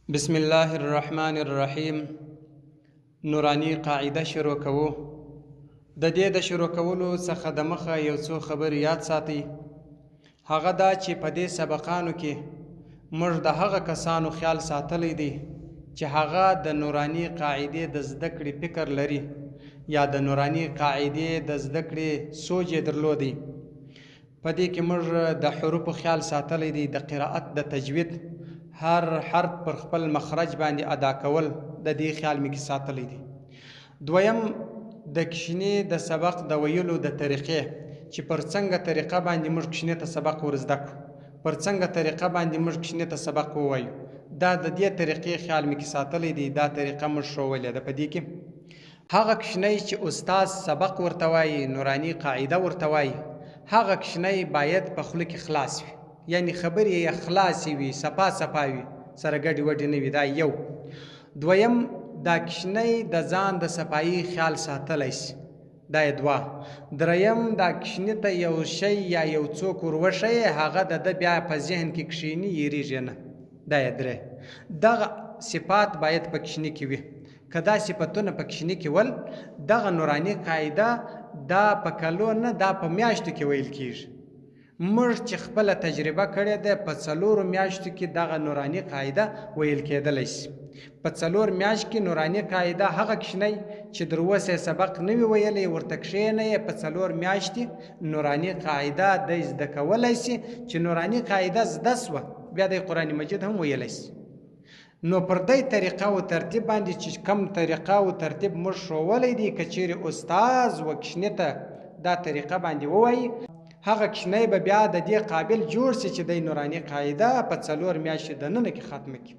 بسم الله الرحمن الرحیم. نورانی قاعده شروع کوو. د دې د شروع کولو څخه د مخه یو څو خبرې یاد ساتئ. هغه دا چې په دې سبقانو کې موږ د هغه کسانو خیال ساتلی دی چې هغه د نورانی قاعدې د زده کړې فکر لري یا د نورانی قاعدې د زده کړې سوچ یې درلودی. په دې کې موږ د حروفو خیال ساتلی دی، د قرائت، د تجوید، هر حرف پر خپل مخرج باندې ادا کول، د دې خیال مې کې ساتلی دی. دویم د کشنې د سبق د ویلو د طریقې چې پر څنګه طریقه باندې موږ کشنې ته سبق ورزده کړو، پر څنګه طریقه باندې موږ کشنې ته سبق ووایو، دا د دې طریقې خیال مې کې ساتلی دی. دا طریقه موږ ښوولې ده. په دې کې هغه کشنۍ چې استاد سبق ورته وایي، نورانی قاعده ورته وایي، هغه کشنۍ باید په خوله کې خلاص وي، یعنی خبرې یې خلاصې وي، صفا صفا وي، سره ګډې وډې نه وي. دا یو. دویم دا کشنۍ د ځان د صفایي خیال ساتلی شي، دا یې دوه. دریم دا کشنې ته یو شی یا یو څوک وروښیي، هغه د ده بیا په ذهن کې کښېني، یېرېږي نه، دا یې درې. دغه صفات باید په کشنې کې وي. که دا صفتونه په کشنې کې ول، دغه نورانی قاعده دا په کلو نه، دا په میاشتو کې ویل کېږي. موږ چې خپله تجربه کړې ده، په 4 میاشتو کې دغه نورانی قاعده ویل کېدلی شي. په 4 میاشت کې نورانی قاعده هغه کشنۍ چې در اوسه سبق نه وي ویلی، ورته کښېنئ، په 4 میاشتې نورانی قاعده دی زده کولی شي. چې نورانی قاعده زده سوه، بیا د قرآن مجید هم ویلی شي. نو پر دې طریقه او ترتیب باندې چې کم طریقه او ترتیب موږ ښوولی دی، که چیرې استاذ و کشنې ته دا طریقه باندې ووایي، هغه کشنۍ به بیا د دې قابل جوړ شي چې د نورانی قاعده په 4 میاشتې دننه کې ختمه کړي.